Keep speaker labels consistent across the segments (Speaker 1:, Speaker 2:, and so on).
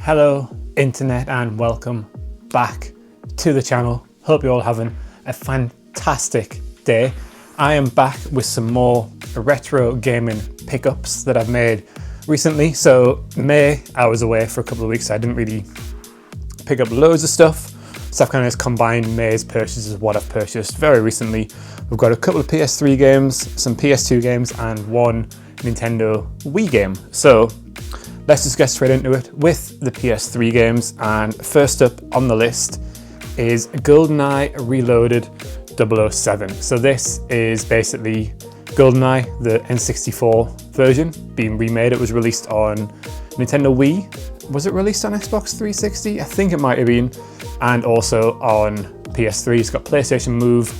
Speaker 1: Hello internet and welcome back to the channel. Hope you're all having a fantastic day. I am back with some more retro gaming pickups that I've made recently. So May, I was away for a couple of weeks, so I didn't really pick up loads of stuff. So I've kind of just combined May's purchases with what I've purchased very recently. We've got a couple of PS3 games, some PS2 games, and one Nintendo Wii game. So let's just get straight into it with the PS3 games. And first up on the list is GoldenEye Reloaded 007. So this is basically GoldenEye, the N64 version, being remade. It was released on Nintendo Wii. Was it released on Xbox 360? I think it might have been. And also on PS3. It's got PlayStation Move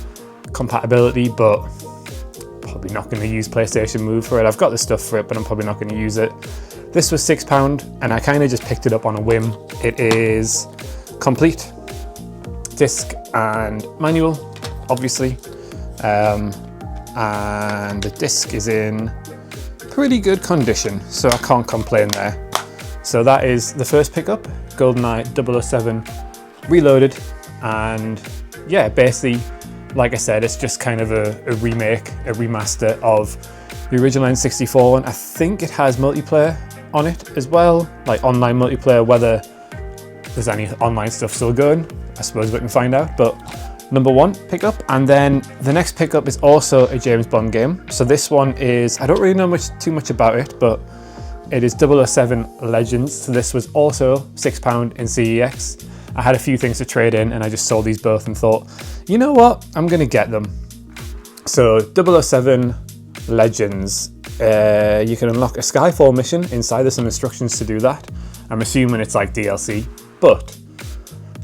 Speaker 1: compatibility, but probably not going to use PlayStation Move for it. I've got the stuff for it, but I'm probably not going to use it. This was £6 and I kind of just picked it up on a whim. It is complete, disc and manual, obviously. And the disc is in pretty good condition, so I can't complain there. So that is the first pickup, GoldenEye 007 Reloaded. And yeah, basically, like I said, it's just kind of a remake, a remaster of the original N64 one. I think it has multiplayer on it as well, like online multiplayer. Whether there's any online stuff still going, I suppose we can find out. But number one pickup. And then the next pickup is also a James Bond game. So this one is, I don't really know too much about it, but it is 007 Legends. So this was also £6 in CEX. I had a few things to trade in and I just sold these both and thought, you know what, I'm gonna get them. So 007 Legends, you can unlock a Skyfall mission inside. There's some instructions to do that. I'm assuming it's like DLC, but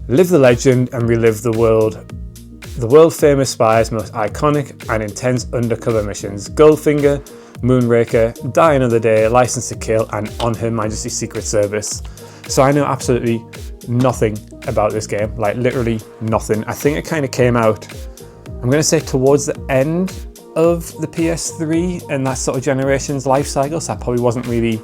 Speaker 1: live the legend and relive the world famous spy's most iconic and intense undercover missions. Goldfinger, Moonraker, Die Another Day, License to Kill, and On Her Majesty's Secret Service. So I know absolutely nothing about this game, like literally nothing. I think it kind of came out, I'm going to say towards the end of the PS3 and that sort of generation's life cycle, so I probably wasn't really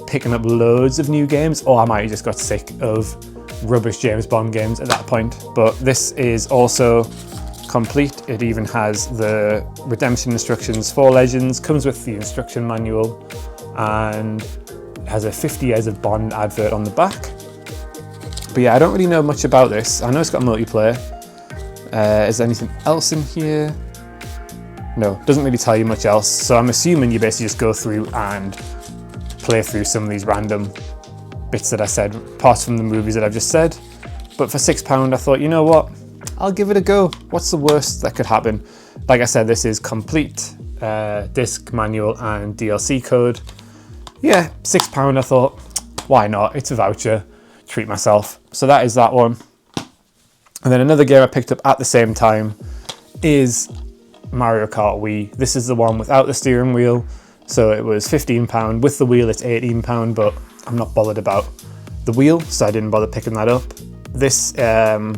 Speaker 1: picking up loads of new games, or I might have just got sick of rubbish James Bond games at that point. But this is also complete. It even has the redemption instructions for Legends, comes with the instruction manual, and has a 50 Years of Bond advert on the back. But yeah, I don't really know much about this. I know it's got multiplayer. Is there anything else in here? No, doesn't really tell you much else. So I'm assuming you basically just go through and play through some of these random bits that I said, apart from the movies that I've just said. But for £6, I thought, you know what? I'll give it a go. What's the worst that could happen? Like I said, this is complete disc, manual, and DLC code. Yeah, £6, I thought, why not? It's a voucher, treat myself. So that is that one. And then another game I picked up at the same time is Mario Kart Wii. This is the one without the steering wheel. So it was £15. With the wheel, it's £18, but I'm not bothered about the wheel, so I didn't bother picking that up. This, there's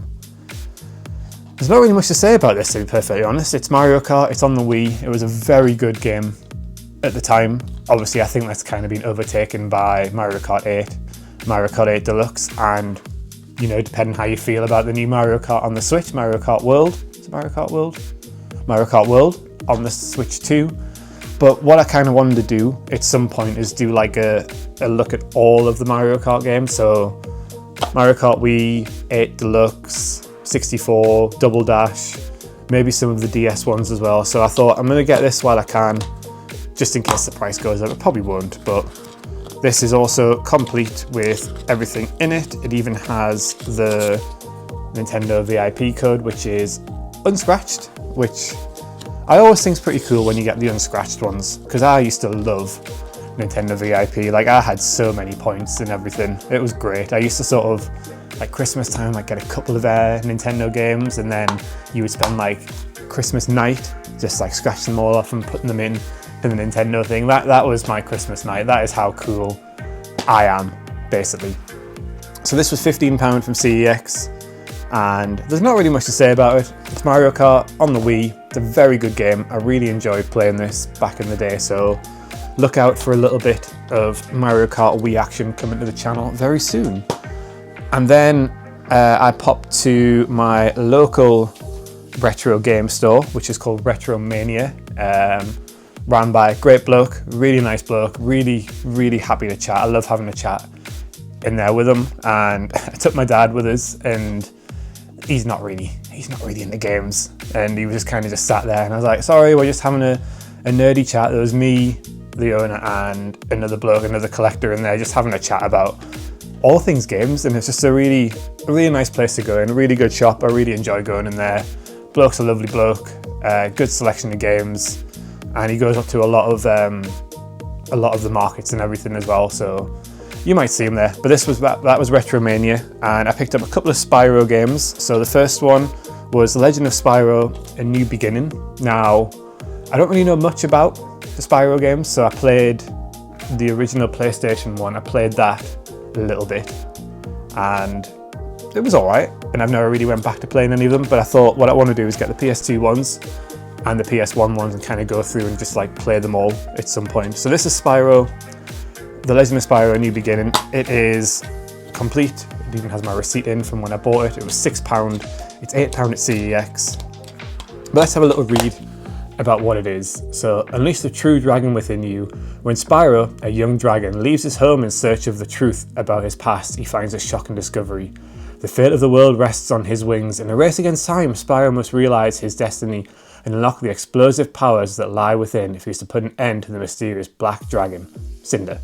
Speaker 1: not really much to say about this, to be perfectly honest. It's Mario Kart, it's on the Wii. It was a very good game at the time. Obviously, I think that's kind of been overtaken by Mario Kart 8, Mario Kart 8 Deluxe, and, you know, depending how you feel about the new Mario Kart on the Switch, Mario Kart World. Is it Mario Kart World? Mario Kart World on the Switch too. But what I kind of wanted to do at some point is do like a look at all of the Mario Kart games. So Mario Kart Wii, 8 Deluxe, 64, Double Dash, maybe some of the DS ones as well. So I thought I'm going to get this while I can, just in case the price goes up. It probably won't, but this is also complete with everything in it. It even has the Nintendo VIP code, which is unscratched, which I always think is pretty cool when you get the unscratched ones, because I used to love Nintendo VIP. Like, I had so many points and everything. It was great. I used to sort of, like Christmas time, like get a couple of Nintendo games, and then you would spend like Christmas night just like scratching them all off and putting them in the Nintendo thing. That was my Christmas night. That is how cool I am, basically. So this was £15 from CEX, and there's not really much to say about it. It's Mario Kart on the Wii. It's a very good game. I really enjoyed playing this back in the day, so look out for a little bit of Mario Kart Wii action coming to the channel very soon. And then I popped to my local retro game store, which is called Retro Mania, ran by a great bloke, really nice bloke, really happy to chat. I love having a chat in there with him. And I took my dad with us, and he's not really into games, and he was just kind of just sat there, and I was like, sorry, we're just having a nerdy chat. There was me, the owner, and another bloke, another collector in there, just having a chat about all things games. And it's just a really nice place to go in, a really good shop. I really enjoy going in there. Bloke's a lovely bloke, good selection of games, and he goes up to a lot of the markets and everything as well, so you might see him there. But that was Retromania, and I picked up a couple of Spyro games. So the first one was The Legend of Spyro: A New Beginning. Now, I don't really know much about the Spyro games, so I played the original PlayStation one. I played that a little bit, and it was alright, and I've never really went back to playing any of them, but I thought what I want to do is get the PS2 ones and the PS1 ones and kind of go through and just like play them all at some point. So this is Spyro, The Legend of Spyro: A New Beginning. It is complete. It even has my receipt in from when I bought it. It was £6. It's £8 at CEX. But let's have a little read about what it is. So, unleash the true dragon within you. When Spyro, a young dragon, leaves his home in search of the truth about his past, he finds a shocking discovery. The fate of the world rests on his wings. In a race against time, Spyro must realise his destiny and unlock the explosive powers that lie within if he is to put an end to the mysterious black dragon, Cinder.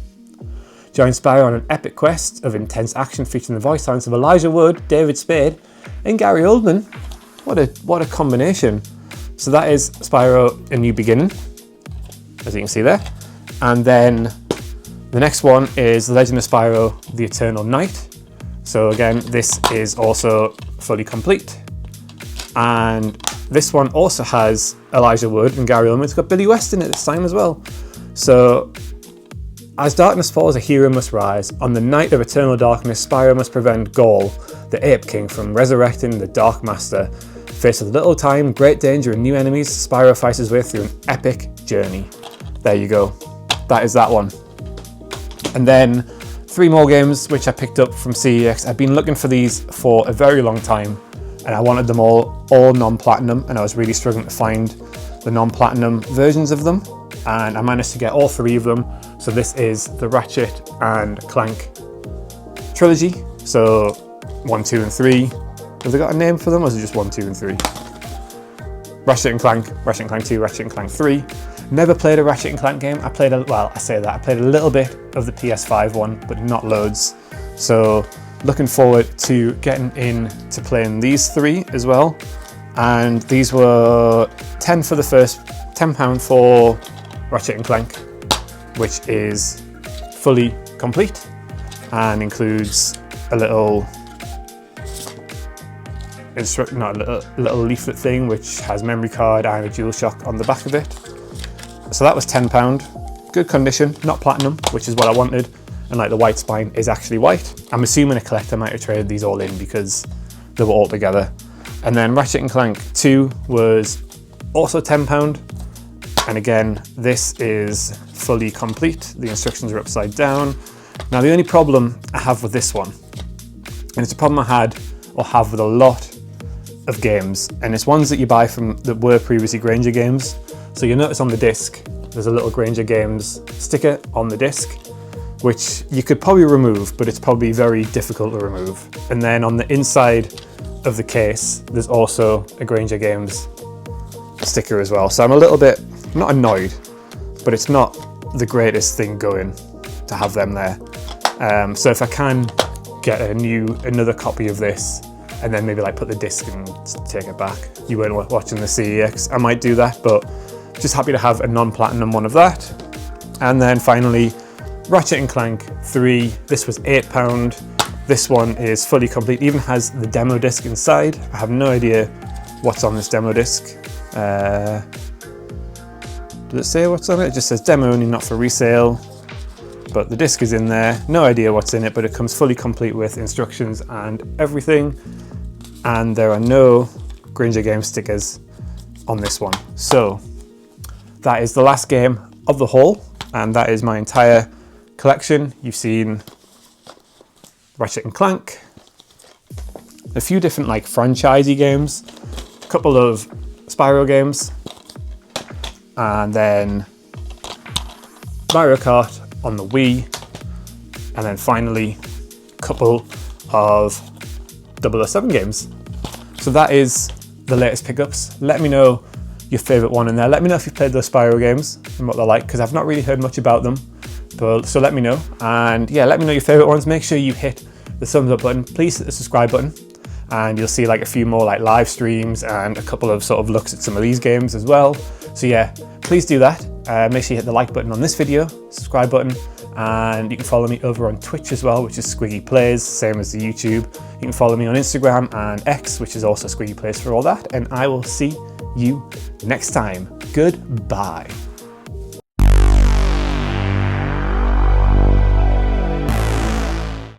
Speaker 1: Join Spyro on an epic quest of intense action featuring the voice talents of Elijah Wood, David Spade, and Gary Oldman. What a combination. So that is Spyro: A New Beginning, as you can see there. And then the next one is The Legend of Spyro: The Eternal Night. So again, this is also fully complete. And this one also has Elijah Wood and Gary Oldman. It's got Billy West in it this time as well. So, as darkness falls, a hero must rise. On the night of eternal darkness, Spyro must prevent Gaul, the Ape King, from resurrecting the Dark Master. Faced with little time, great danger, and new enemies, Spyro fights his way through an epic journey. There you go. That is that one. And then 3 more games which I picked up from CEX. I've been looking for these for a very long time, and I wanted them all non-platinum, and I was really struggling to find the non-platinum versions of them, and I managed to get all 3 of them. So this is the Ratchet and Clank trilogy. So 1, 2, and 3. Have they got a name for them, or is it just 1, 2, and 3? Ratchet and Clank 2, Ratchet and Clank 3. Never played a Ratchet and Clank game. I played a little bit of the PS5 one, but not loads. So looking forward to getting into playing these 3 as well. And these were £10 for Ratchet and Clank, which is fully complete and includes a little little leaflet thing which has memory card and a DualShock on the back of it. So that was £10. Good condition, not platinum, which is what I wanted. And like the white spine is actually white. I'm assuming a collector might have traded these all in because they were all together. And then Ratchet and Clank 2 was also £10. And again, this is fully complete. The instructions are upside down. Now the only problem I have with this one, and it's a problem I had or have with a lot of games, and it's ones that you buy from that were previously Granger games. So you'll notice on the disc, there's a little Granger Games sticker on the disc, which you could probably remove, but it's probably very difficult to remove. And then on the inside of the case, there's also a Granger Games sticker as well. So I'm a little bit, not annoyed, but it's not the greatest thing going to have them there. So if I can get another copy of this, and then maybe like put the disc and take it back. You weren't watching the CEX, I might do that, but just happy to have a non-platinum one of that. And then finally, Ratchet and Clank 3. This was £8. This one is fully complete, even has the demo disc inside. I have no idea what's on this demo disc. Does it say what's on it? It just says demo only, not for resale. But the disc is in there, no idea what's in it, but it comes fully complete with instructions and everything. And there are no Granger Games stickers on this one. So that is the last game of the haul, and that is my entire collection. You've seen Ratchet and Clank, a few different like franchisey games, a couple of Spyro games, and then Mario Kart on the Wii, and then finally a couple of 007 games. So that is the latest pickups. Let me know your favourite one in there. Let me know if you've played those Spyro games and what they're like, because I've not really heard much about them. But so let me know, and yeah, let me know your favourite ones. Make sure you hit the thumbs up button. Please hit the subscribe button, and you'll see like a few more like live streams and a couple of sort of looks at some of these games as well. So yeah, please do that. Make sure you hit the like button on this video, subscribe button, and you can follow me over on Twitch as well, which is Squiggy Plays, same as the YouTube. You can follow me on Instagram and X, which is also Squiggy Plays for all that, and I will see you next time. Goodbye.